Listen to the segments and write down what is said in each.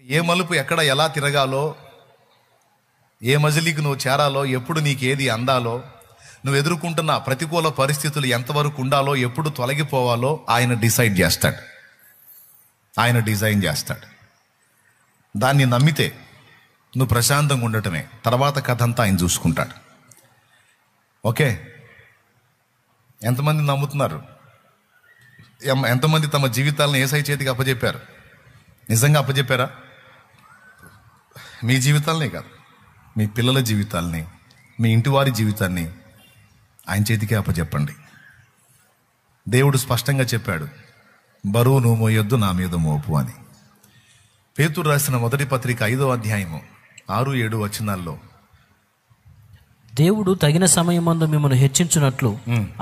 ఏ మలుపు ఎక్కడ ఎలా తిరగాలో, ఏ మజిలీకి నువ్వు చేరాలో, ఎప్పుడు నీకేది అందాలో, నువ్వు ఎదుర్కొంటున్న ప్రతికూల పరిస్థితులు ఎంతవరకు ఉండాలో, ఎప్పుడు తొలగిపోవాలో ఆయన డిసైడ్ చేస్తాడు, ఆయన డిజైన్ చేస్తాడు. దాన్ని నమ్మితే నువ్వు ప్రశాంతంగా ఉండటమే, తర్వాత కథ అంతా ఆయన చూసుకుంటాడు. ఓకే, ఎంతమంది నమ్ముతున్నారు? ఎంతమంది తమ జీవితాలను యేసయ్య చేతికి అప్పచెప్పారు? నిజంగా అప్పచెప్పారా? మీ జీవితాలనే కాదు, మీ పిల్లల జీవితాలని, మీ ఇంటి వారి జీవితాన్ని ఆయన చేతికి అప్పచెప్పండి. దేవుడు స్పష్టంగా చెప్పాడు, బరువు నువ్వు మోయొద్దు, నా మీద మోపు అని. పేతురు రాసిన మొదటి పత్రిక 5వ అధ్యాయము 6-7 వచనాల్లో, దేవుడు తగిన సమయమందు మిమ్మల్ని హెచ్చించున్నట్లు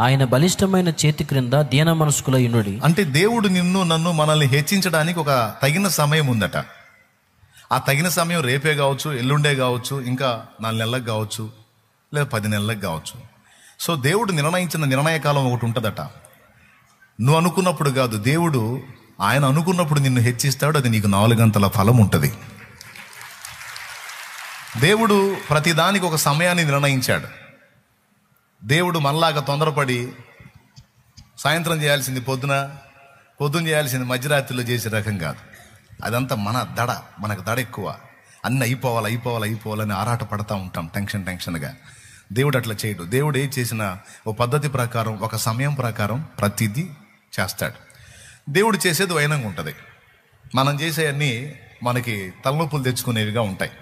ఆయన బలిష్టమైన చేతి క్రింద దీన మనస్కులై ఉండుడి. అంటే దేవుడు నిన్ను నన్ను మనల్ని హెచ్చించడానికి ఒక తగిన సమయం ఉందట. ఆ తగిన సమయం రేపే కావచ్చు, ఎల్లుండే కావచ్చు, ఇంకా 4 నెలలకు కావచ్చు, లేదా 10 నెలలకు కావచ్చు. సో దేవుడు నిర్ణయించిన నిర్ణయ కాలం ఒకటి ఉంటుందట. నువ్వు అనుకున్నప్పుడు కాదు, దేవుడు ఆయన అనుకున్నప్పుడు నిన్ను హెచ్చిస్తాడు. అది నీకు 4 గంటల ఫలం ఉంటుంది. దేవుడు ప్రతిదానికి ఒక సమయాన్ని నిర్ణయించాడు. దేవుడు మనలాగా తొందరపడి సాయంత్రం చేయాల్సింది పొద్దున చేయాల్సింది మధ్యరాత్రిలో చేసే రకం కాదు. అదంతా మనకు దడ ఎక్కువ. అన్నీ అయిపోవాలని ఆరాట పడతా ఉంటాం టెన్షన్గా. దేవుడు అట్లా చేయడు. దేవుడు ఏం చేసినా ఓ పద్ధతి ప్రకారం, ఒక సమయం ప్రకారం ప్రతిదీ చేస్తాడు. దేవుడు చేసేది వైనంగా ఉంటుంది. మనం చేసేవన్నీ మనకి తలనొప్పులు తెచ్చుకునేవిగా ఉంటాయి.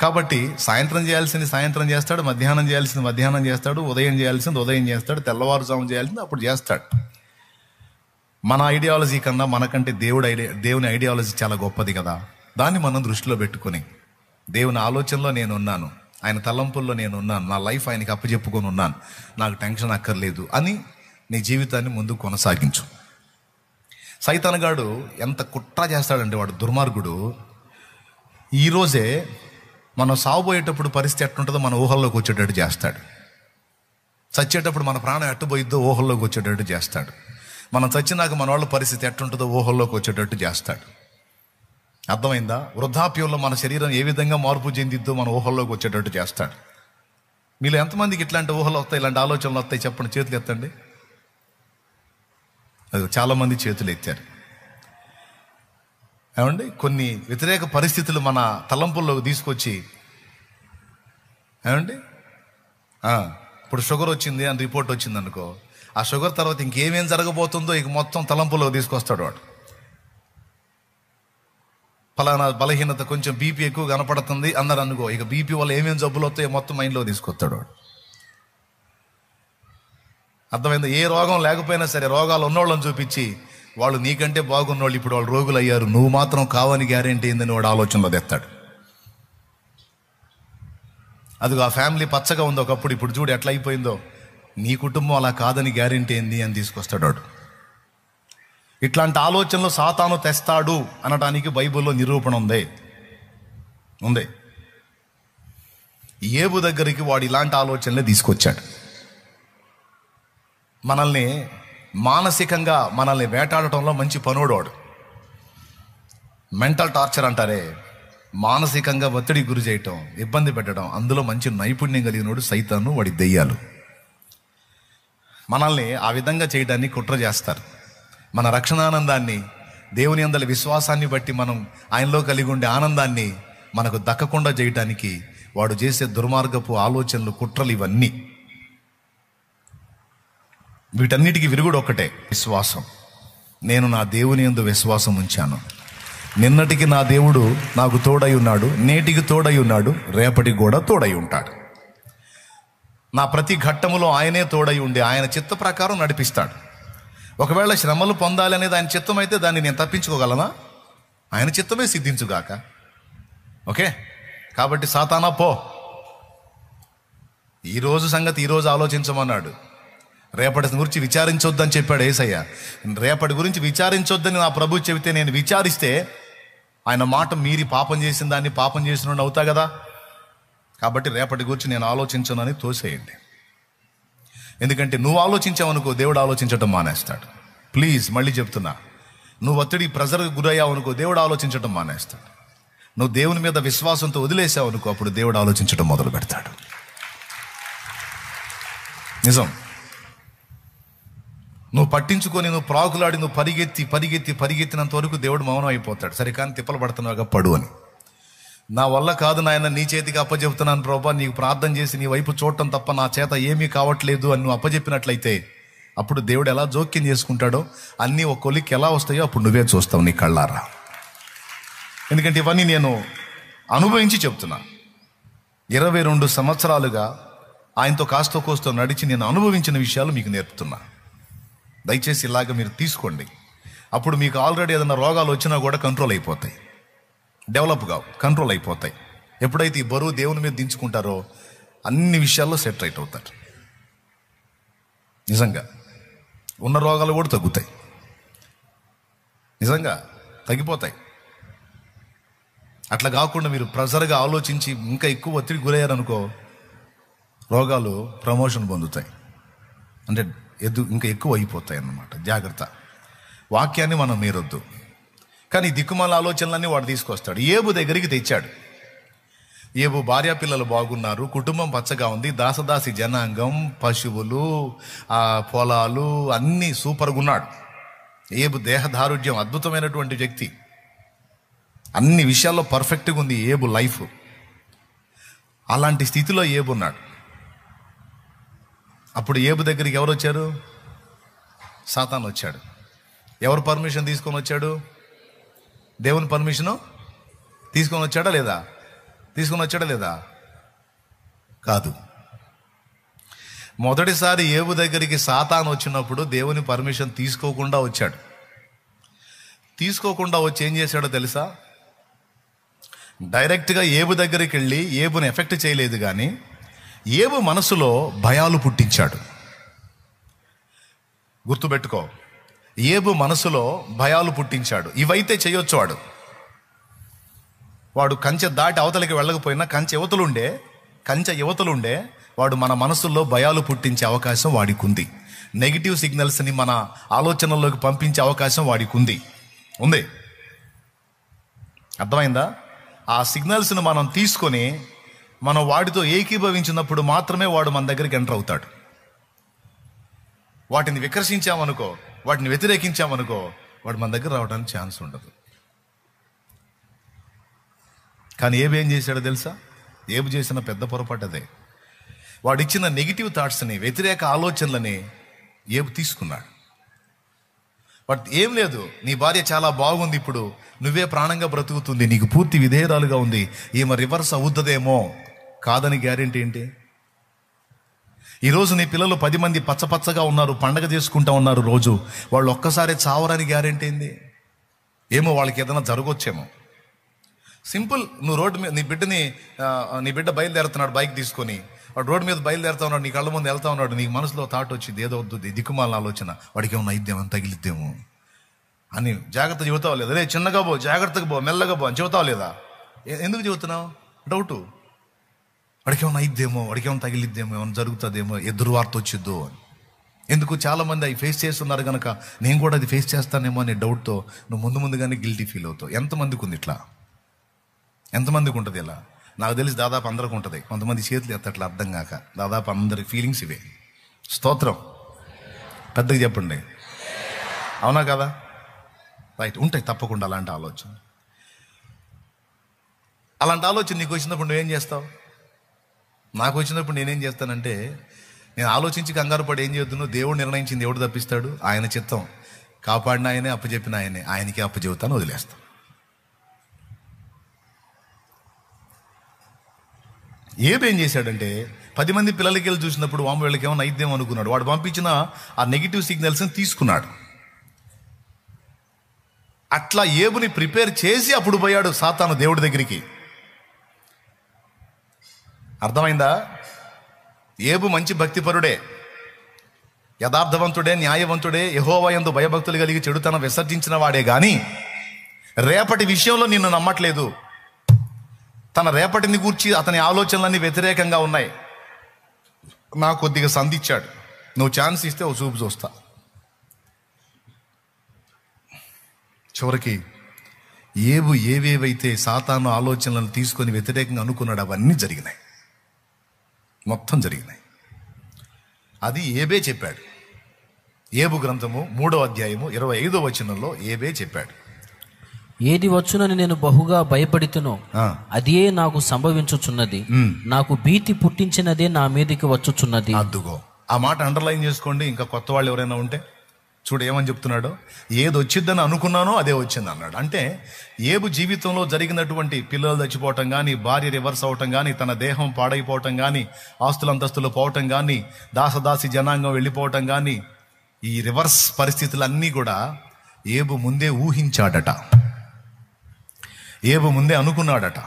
కాబట్టి సాయంత్రం చేయాల్సింది సాయంత్రం చేస్తాడు, మధ్యాహ్నం చేయాల్సింది మధ్యాహ్నం చేస్తాడు, ఉదయం చేయాల్సింది ఉదయం చేస్తాడు, తెల్లవారుజాము చేయాల్సింది అప్పుడు చేస్తాడు. మన ఐడియాలజీ కన్నా మనకంటే దేవుని ఐడియాలజీ చాలా గొప్పది కదా. దాన్ని మనం దృష్టిలో పెట్టుకొని, దేవుని ఆలోచనలో నేను ఉన్నాను, ఆయన తలంపుల్లో నేను ఉన్నాను, నా లైఫ్ ఆయనకి అప్పచెప్పుకొని ఉన్నాను, నాకు టెన్షన్ అక్కర్లేదు అని నీ జీవితాన్ని ముందుకు కొనసాగించు. సైతానుగాడు ఎంత కుట్ర చేస్తాడంటే, వాడు దుర్మార్గుడు, ఈరోజే మనం సాగుపోయేటప్పుడు పరిస్థితి ఎట్టుంటుందో మన ఊహల్లోకి వచ్చేటట్టు చేస్తాడు. చచ్చేటప్పుడు మన ప్రాణం ఎట్టుపోయిద్దో ఊహల్లోకి వచ్చేటట్టు చేస్తాడు. మనం చచ్చినాక మన వాళ్ళ పరిస్థితి ఎట్టుంటుందో ఊహల్లోకి వచ్చేటట్టు చేస్తాడు. అర్థమైందా? వృద్ధాప్యంలో మన శరీరం ఏ విధంగా మార్పు చెందిద్దో మన ఊహల్లోకి వచ్చేటట్టు చేస్తాడు. మీలో ఎంతమందికి ఇట్లాంటి ఊహలు వస్తాయి, ఇలాంటి ఆలోచనలు వస్తాయి? చెప్పండి, చేతులు ఎత్తండి. అది చాలామంది చేతులు ఎత్తారు. ఏమండి, కొన్ని వ్యతిరేక పరిస్థితులు మన తలంపుల్లోకి తీసుకొచ్చి, ఏమండి ఇప్పుడు షుగర్ వచ్చింది అని రిపోర్ట్ వచ్చింది అనుకో, ఆ షుగర్ తర్వాత ఇంకేమేం జరగబోతుందో ఇక మొత్తం తలంపుల్లోకి తీసుకొస్తాడు వాడు. ఫలానా బలహీనత, కొంచెం బీపీ ఎక్కువ కనపడుతుంది అన్నారు అనుకో, ఇక బీపీ వల్ల ఏమేమి జబ్బులు వస్తాయో మొత్తం మైండ్లో తీసుకొస్తాడు వాడు. అర్థమైందా? ఏ రోగం లేకపోయినా సరే రోగాలు ఉన్నోళ్ళని చూపించి, వాళ్ళు నీకంటే బాగున్నోళ్ళు ఇప్పుడు వాళ్ళు రోగులు అయ్యారు, నువ్వు మాత్రం కావని గ్యారెంటీ ఏందని వాడు ఆలోచనలో తెస్తాడు. అదిగో ఆ ఫ్యామిలీ పచ్చగా ఉంది ఒకప్పుడు, ఇప్పుడు చూడు ఎట్లా అయిపోయిందో, నీ కుటుంబం అలా కాదని గ్యారెంటీ ఏంది అని తీసుకొస్తాడు వాడు. ఇట్లాంటి ఆలోచనలు సాతాను తెస్తాడు అనడానికి బైబిల్లో నిరూపణ ఉంది. ఏబు దగ్గరికి వాడు ఇలాంటి ఆలోచనలే తీసుకొచ్చాడు. మనల్ని మానసికంగా మనల్ని వేటాడటంలో మంచి పనోడు. మెంటల్ టార్చర్ అంటారే, మానసికంగా ఒత్తిడి గురి చేయటం, ఇబ్బంది పెట్టడం, అందులో మంచి నైపుణ్యం కలిగినోడు సైతాను, వాడి దెయ్యాలు. మనల్ని ఆ విధంగా చేయడాన్ని కుట్ర చేస్తారు. మన రక్షణానందాన్ని, దేవుని యందలి విశ్వాసాన్ని బట్టి మనం ఆయనలో కలిగి ఉండే ఆనందాన్ని మనకు దక్కకుండా చేయటానికి వాడు చేసే దుర్మార్గపు ఆలోచనలు, కుట్రలు, ఇవన్నీ. వీటన్నిటికీ విరుగుడు ఒక్కటే, విశ్వాసం. నేను నా దేవుని యందు విశ్వాసం ఉంచాను. నిన్నటికి నా దేవుడు నాకు తోడై ఉన్నాడు, నేటికి తోడై ఉన్నాడు, రేపటికి కూడా తోడై ఉంటాడు. నా ప్రతి ఘట్టములో ఆయనే తోడై ఉండి ఆయన చిత్త ప్రకారం నడిపిస్తాడు. ఒకవేళ శ్రమలు పొందాలి అనేది ఆయన చిత్తం అయితే దాన్ని నేను తప్పించుకోగలనా? ఆయన చిత్తమే సిద్ధించుగాక. ఓకే, కాబట్టి సాతానా పో, ఈరోజు సంగతి ఈరోజు ఆలోచించమన్నాడు. రేపటి గురించి విచారించొద్దని చెప్పాడు యేసయ్య. రేపటి గురించి విచారించొద్దని నా ప్రభు చెబితే నేను విచారిస్తే ఆయన మాట మీరి పాపం చేసిన దాన్ని పాపం చేసిన అవుతా కదా. కాబట్టి రేపటి గురించి నేను ఆలోచించనని తోసేయండి. ఎందుకంటే నువ్వు ఆలోచించావనుకో, దేవుడు ఆలోచించటం మానేస్తాడు. ప్లీజ్, మళ్ళీ చెప్తున్నా, నువ్వు ఒత్తిడి ప్రెజర్కి గురయ్యావు అనుకో, దేవుడు ఆలోచించటం మానేస్తాడు. నువ్వు దేవుని మీద విశ్వాసంతో వదిలేసావు అనుకో, అప్పుడు దేవుడు ఆలోచించడం మొదలు పెడతాడు. నిజం. నువ్వు పట్టించుకొని నువ్వు ప్రాకులాడి నువ్వు పరిగెత్తినంత వరకు దేవుడు మౌనం అయిపోతాడు. సరే కానీ తిప్పలు పడుతున్నావుగా పడు అని. నా వల్ల కాదు నాయన, నీ చేతికి అప్పచెప్తున్నాను ప్రభా, నీకు ప్రార్థన చేసి నీ వైపు చూడటం తప్ప నా చేత ఏమీ కావట్లేదు అని నువ్వు అప్పచెప్పినట్లయితే అప్పుడు దేవుడు ఎలా జోక్యం చేసుకుంటాడో, అన్నీ ఒక కొలిక్కి ఎలా వస్తాయో అప్పుడు నువ్వే చూస్తావు నీ కళ్ళారా. ఎందుకంటే ఇవన్నీ నేను అనుభవించి చెప్తున్నా. 22 సంవత్సరాలుగా ఆయనతో కాస్తో కోస్తో నడిచి నేను అనుభవించిన విషయాలు మీకు నేర్పుతున్నా. దయచేసి ఇలాగ మీరు తీసుకోండి. అప్పుడు మీకు ఆల్రెడీ ఏదైనా రోగాలు వచ్చినా కూడా కంట్రోల్ అయిపోతాయి, డెవలప్ కావు, కంట్రోల్ అయిపోతాయి. ఎప్పుడైతే ఈ బరువు దేవుని మీద దించుకుంటారో అన్ని విషయాల్లో సెట్ రైట్ అవుతారు. నిజంగా ఉన్న రోగాలు కూడా తగ్గుతాయి, నిజంగా తగ్గిపోతాయి. అట్లా కాకుండా మీరు ప్రెజర్గా ఆలోచించి ఇంకా ఎక్కువ ఒత్తిడి గురయ్యారనుకో, రోగాలు ప్రమోషన్ పొందుతాయి, అంటే ఇంకా ఎక్కువ అయిపోతాయి అన్నమాట. జాగ్రత్త. వాక్యాన్ని మనం మీరొద్దు, కానీ దిక్కుమాల ఆలోచనలన్నీ వాడు తీసుకొస్తాడు. ఏబు దగ్గరికి తెచ్చాడు. ఏబు భార్య పిల్లలు బాగున్నారు, కుటుంబం పచ్చగా ఉంది, దాసదాసి జనాంగం, పశువులు, పొలాలు అన్నీ సూపర్గా ఉన్నాడు. ఏబు దేహదారుఢ్యం అద్భుతమైనటువంటి వ్యక్తి, అన్ని విషయాల్లో పర్ఫెక్ట్గా ఉంది ఏబు లైఫ్. అలాంటి స్థితిలో ఏబు ఉన్నాడు. అప్పుడు ఏబు దగ్గరికి ఎవరు వచ్చారు? సాతాను వచ్చాడు. ఎవరు పర్మిషన్ తీసుకొని వచ్చాడు? దేవుని పర్మిషను తీసుకొని వచ్చాడా లేదా? కాదు. మొదటిసారి ఏబు దగ్గరికి సాతాను వచ్చినప్పుడు దేవుని పర్మిషన్ తీసుకోకుండా వచ్చాడు. తీసుకోకుండా వచ్చి ఏం చేశాడో తెలుసా? డైరెక్ట్గా ఏబు దగ్గరికి వెళ్ళి ఏబుని ఎఫెక్ట్ చేయలేదు, కానీ ఏబు మనసులో భయాలు పుట్టించాడు. గుర్తుపెట్టుకో, ఏబు మనసులో భయాలు పుట్టించాడు. ఇవైతే చేయొచ్చు వాడు కంచె దాటి అవతలికి వెళ్ళకపోయినా కంచె యువతలుండే వాడు మన మనసుల్లో భయాలు పుట్టించే అవకాశం వాడికి ఉంది. నెగిటివ్ సిగ్నల్స్ని మన ఆలోచనల్లోకి పంపించే అవకాశం వాడికి ఉంది. అర్థమైందా? ఆ సిగ్నల్స్ని మనం తీసుకొని మనం వాటితో ఏకీభవించినప్పుడు మాత్రమే వాడు మన దగ్గరికి ఎంటర్ అవుతాడు. వాటిని వికర్షించామనుకో, వాటిని వ్యతిరేకించామనుకో, వాడు మన దగ్గర రావడానికి ఛాన్స్ ఉండదు. కానీ ఏం చేశాడో తెలుసా? ఏబు చేసిన పెద్ద పొరపాటు అదే. వాడు ఇచ్చిన నెగిటివ్ థాట్స్ని, వ్యతిరేక ఆలోచనలని ఏబు తీసుకున్నాడు. బట్ ఏం లేదు, నీ భార్య చాలా బాగుంది, ఇప్పుడు నువ్వే ప్రాణంగా బ్రతుకుతుంది, నీకు పూర్తి విధేయరాలుగా ఉంది, ఈమె రివర్స్ అవుతుందేమో, కాదని గ్యారెంటీ ఏంటి? ఈరోజు నీ పిల్లలు 10 మంది పచ్చగా ఉన్నారు, పండగ చేసుకుంటా ఉన్నారు రోజు, వాళ్ళు ఒక్కసారి చావరని గ్యారెంటీ ఏంది? ఏమో వాళ్ళకి ఏదైనా జరగొచ్చేమో. సింపుల్. నువ్వు రోడ్డు మీద నీ బిడ్డ బయలుదేరుతున్నాడు బైక్ తీసుకొని, వాడు రోడ్డు మీద బయలుదేరుతా ఉన్నాడు, నీ కళ్ళ ముందు వెళ్తా ఉన్నాడు, నీకు మనసులో థాట్ వచ్చింది, ఏదో వద్దు దిక్కుమాలిన ఆలోచన, వాడికి ఏమన్నా అయిద్దేమో, తగిలిద్దేమో అని జాగ్రత్త చెబుతావు లేదా? రే చిన్నగా పో, జాగ్రత్తగా పో, మెల్లగా పో అని చెబుతావు లేదా? ఎందుకు చెబుతున్నావు? డౌటు. వాడికి ఏమన్నా అయిద్దేమో, వాడికి ఏమైనా తగిలిద్దేమో, ఏమైనా జరుగుతుందేమో, ఎదురు వార్త వచ్చిద్దో అని. ఎందుకు? చాలామంది అవి ఫేస్ చేస్తున్నారు కనుక నేను కూడా అది ఫేస్ చేస్తానేమో అనే డౌట్తో నువ్వు ముందుగానే గిల్టీ ఫీల్ అవుతావు. ఎంతమందికి ఉంది ఇట్లా? ఎంతమందికి ఉంటుంది ఇలా? నాకు తెలిసి దాదాపు అందరికి ఉంటుంది. కొంతమంది చేతులు ఎత్తట్లా అర్థం కాక. దాదాపు అందరికి ఫీలింగ్స్ ఇవే. స్తోత్రం. పెద్దగా చెప్పండి. అవునా కదా? రైట్. ఉంటాయి తప్పకుండా అలాంటి ఆలోచన. నీకు వచ్చినప్పుడు నువ్వేం చేస్తావు? నాకు వచ్చినప్పుడు నేనేం చేస్తానంటే, నేను ఆలోచించి కంగారు పడి ఏం చేస్తున్నావు? దేవుడు నిర్ణయించింది ఎవడు తప్పిస్తాడు? ఆయన చిత్తం. కాపాడిన ఆయనే, అప్పచెప్పిన ఆయనకే అప్పచెబుతాను, వదిలేస్తాను. ఏం చేశాడంటే 10 మంది పిల్లలకి వెళ్ళి చూసినప్పుడు వాము వీళ్ళకి ఏమైనా అయిద్దేమో అనుకున్నాడు. వాడు పంపించిన ఆ నెగిటివ్ సిగ్నల్స్ని తీసుకున్నాడు. అట్లా ఏబుని ప్రిపేర్ చేసి అప్పుడు పోయాడు సాతాను దేవుడి దగ్గరికి. అర్థమైందా? ఏబు మంచి భక్తిపరుడే, యథార్థవంతుడే, న్యాయవంతుడే, యెహోవా యందు భయభక్తులు కలిగి చెడుతనం విసర్జించిన వాడే, కానీ రేపటి విషయంలో నిన్ను నమ్మట్లేదు. తన రేపటిని గూర్చి అతని ఆలోచనలన్నీ వ్యతిరేకంగా ఉన్నాయి. నాకు కొద్దిగా సంధించాడు, నువ్వు ఛాన్స్ ఇస్తే ఓ చూపు చూస్తా. చివరికి ఏవేవైతే సాతాను ఆలోచనలను తీసుకొని వ్యతిరేకంగా అనుకున్నాడు అవన్నీ జరిగినాయి, మొత్తం జరిగినాయి. అది ఏబే చెప్పాడు. ఏబు గ్రంథము 3వ అధ్యాయము 25వ వచనంలో ఏబే చెప్పాడు, ఏది వచ్చునని నేను బహుగా భయపడితునో అదే నాకు సంభవించుచున్నది, నాకు భీతి పుట్టించినదే నా మీదకి వచ్చుచున్నది. అద్దుగో ఆ మాట అండర్లైన్ చేసుకోండి. ఇంకా కొత్త వాళ్ళు ఎవరైనా ఉంటే చూడు ఏమని చెప్తున్నాడు. ఏది వచ్చిద్దని అనుకున్నానో అదే వచ్చింది అన్నాడు. అంటే ఏబు జీవితంలో జరిగినటువంటి పిల్లలు చచ్చిపోవటం కానీ, భార్య రివర్స్ అవటం కానీ, తన దేహం పాడైపోవటం కానీ, ఆస్తులంతస్తులు పోవటం కానీ, దాసదాసి జనాంగం వెళ్ళిపోవటం కానీ, ఈ రివర్స్ పరిస్థితులన్నీ కూడా ఏబు ముందే ఊహించాడట, ఏబు ముందే అనుకున్నాడట.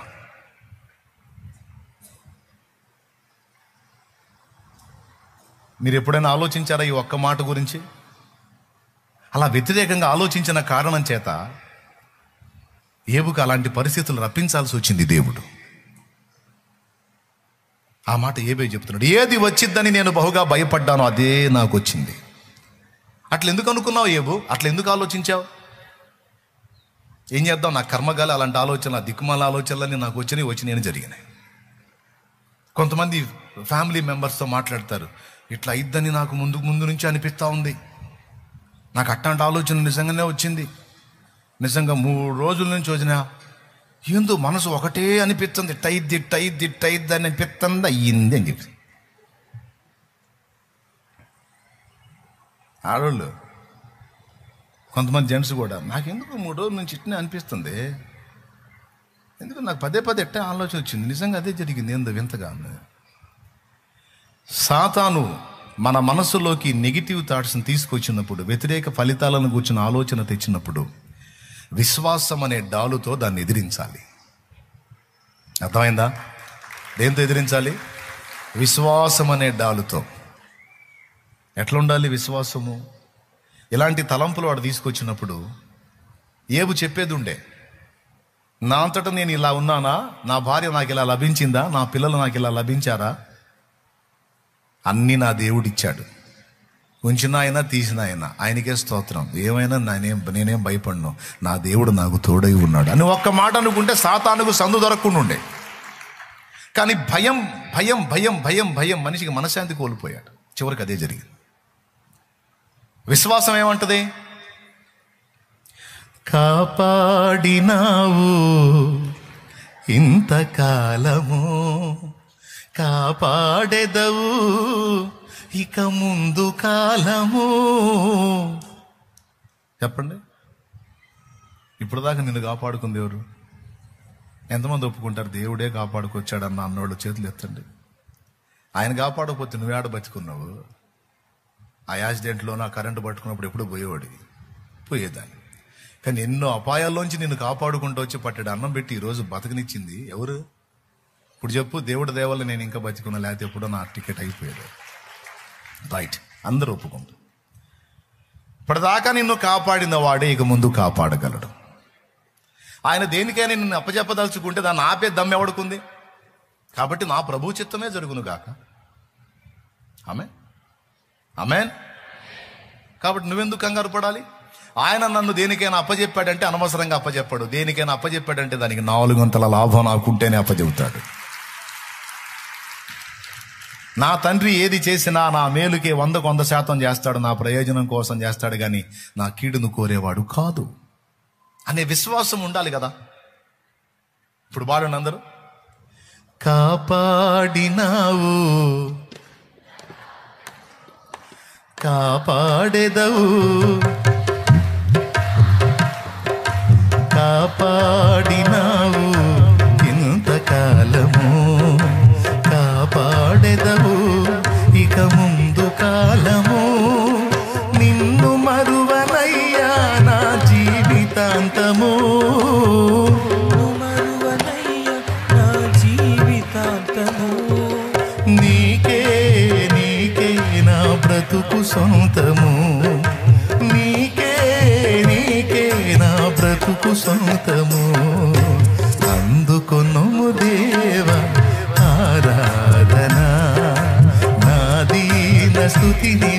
మీరు ఎప్పుడైనా ఆలోచించారా ఈ ఒక్క మాట గురించి? అలా వ్యతిరేకంగా ఆలోచించిన కారణం చేత ఏబుకు అలాంటి పరిస్థితులు రప్పించాల్సి వచ్చింది దేవుడు. ఆ మాట ఏబే చెప్తున్నాడు, ఏది వచ్చిద్దని నేను బహుగా భయపడ్డానో అదే నాకు వచ్చింది. అట్లా ఎందుకు అనుకున్నావు ఏబు? అట్లా ఎందుకు ఆలోచించావు? ఏం చేద్దాం, నా కర్మగాలి అలాంటి ఆలోచనలు, దిక్కుమాల ఆలోచనలన్నీ నాకు వచ్చినాయి జరిగినాయి. కొంతమంది ఫ్యామిలీ మెంబర్స్తో మాట్లాడతారు, ఇట్లా అయిద్దని నాకు ముందు నుంచి అనిపిస్తూ ఉంది, నాకు అట్లాంటి ఆలోచన నిజంగానే వచ్చింది, నిజంగా 3 రోజుల నుంచి వచ్చిన ఏందో మనసు ఒకటే అనిపిస్తుంది, ఇట్టయిద్ది అని అనిపిస్తుంది, అయ్యింది అని చెప్పి. ఆడవాళ్ళు కొంతమంది జెంట్స్ కూడా, నాకెందుకు 3 రోజుల నుంచి ఇట్నే అనిపిస్తుంది, ఎందుకు నాకు పదే ఎట్టే ఆలోచన వచ్చింది, నిజంగా అదే జరిగింది, ఏందో వింతగా ఉంది. సాతాను మన మనసులోకి నెగిటివ్ థాట్స్ని తీసుకొచ్చినప్పుడు, వ్యతిరేక ఫలితాలను కూర్చున్న ఆలోచన తెచ్చినప్పుడు, విశ్వాసం అనే డాలుతో దాన్ని ఎదిరించాలి. అర్థమైందా? దేంతో ఎదిరించాలి? విశ్వాసం అనే డాలుతో. ఎట్లా ఉండాలి విశ్వాసము? ఇలాంటి తలంపులు వాడు తీసుకొచ్చినప్పుడు ఏబు చెప్పేది ఉండే, నా అంతటా నేను ఇలా ఉన్నానా, నా భార్య నాకు ఇలా లభించిందా, నా పిల్లలు నాకు ఇలా లభించారా, అన్నీ నా దేవుడిచ్చాడు, ఉంచిన ఆయన తీసిన ఆయనకే స్తోత్రం, ఏమైనా నేనేం భయపడను, నా దేవుడు నాకు తోడై ఉన్నాడు అని ఒక్క మాట అనుకుంటే సాతానుకు సందు దొరకకుండా ఉండే. కానీ భయం భయం భయం భయం భయం మనిషికి మనశ్శాంతి కోల్పోయాడు. చివరికి అదే జరిగింది. విశ్వాసం ఏమంటది? కాపాడినావు ఇంతకాలము, కాపాడెదవు ఇక ముందు కాలము. చెప్పండి, ఇప్పుడు దాకా నిన్ను కాపాడుకుంది ఎవరు? ఎంతమంది ఒప్పుకుంటారు దేవుడే కాపాడుకొచ్చాడన్న అన్నోళ్ళు చేతులు ఎత్తండి. ఆయన కాపాడకపోతే నువ్వేడ బతుకున్నావు? ఆ యాక్సిడెంట్లో నా కరెంటు పట్టుకున్నప్పుడు ఎప్పుడు పోయేదాన్ని. కానీ ఎన్నో అపాయాల్లోంచి నిన్ను కాపాడుకుంటూ వచ్చి పట్టాడు అన్నం పెట్టి ఈరోజు బతకనిచ్చింది ఎవరు? ఇప్పుడు చెప్పు, దేవుడి దేవల్ల నేను ఇంకా బతికున్నా, లేకపోతే ఎప్పుడో నా టికెట్ అయిపోయేది. రైట్, అందరూ ఒప్పుకుంటారు. ఇప్పటిదాకా నిన్ను కాపాడిన వాడే ఇక ముందు కాపాడగలడు. ఆయన దేనికైనా నిన్ను అప్పచెప్పదలుచుకుంటే దాన్ని ఆపే దమ్ము ఎవడుకుంది? కాబట్టి నా ప్రభు చిత్తమే జరుగును గాక. Amen amen. కాబట్టి నువ్వెందుకు కంగారు పడాలి? ఆయన నన్ను దేనికైనా అప్పచెప్పాడంటే అనవసరంగా అప్పచెప్పాడు. దేనికైనా అప్పచెప్పాడంటే దానికి 4 అంతల లాభం నాకుంటేనే అప్పచెబుతాడు. నా తండ్రి ఏది చేసినా నా మేలుకే 100% చేస్తాడు, నా ప్రయోజనం కోసం చేస్తాడు, కానీ నా కీడును కోరేవాడు కాదు అనే విశ్వాసం ఉండాలి కదా. ఇప్పుడు బాడండి అందరూ. కాపాడినావు కాపాడెదవు, కాపాడినావు ఇంతకాలము, కాపాడెదవు ఇక ముందు కాలము. నిన్ను మరువనయ్యా నా జీవితాంతము, నీకే నా బ్రతుకు సొంతము, నీకే నా బ్రతుకు సొంతము. అందుకొనుము దేవా ఆరాధన, నా దీన స్తుతిని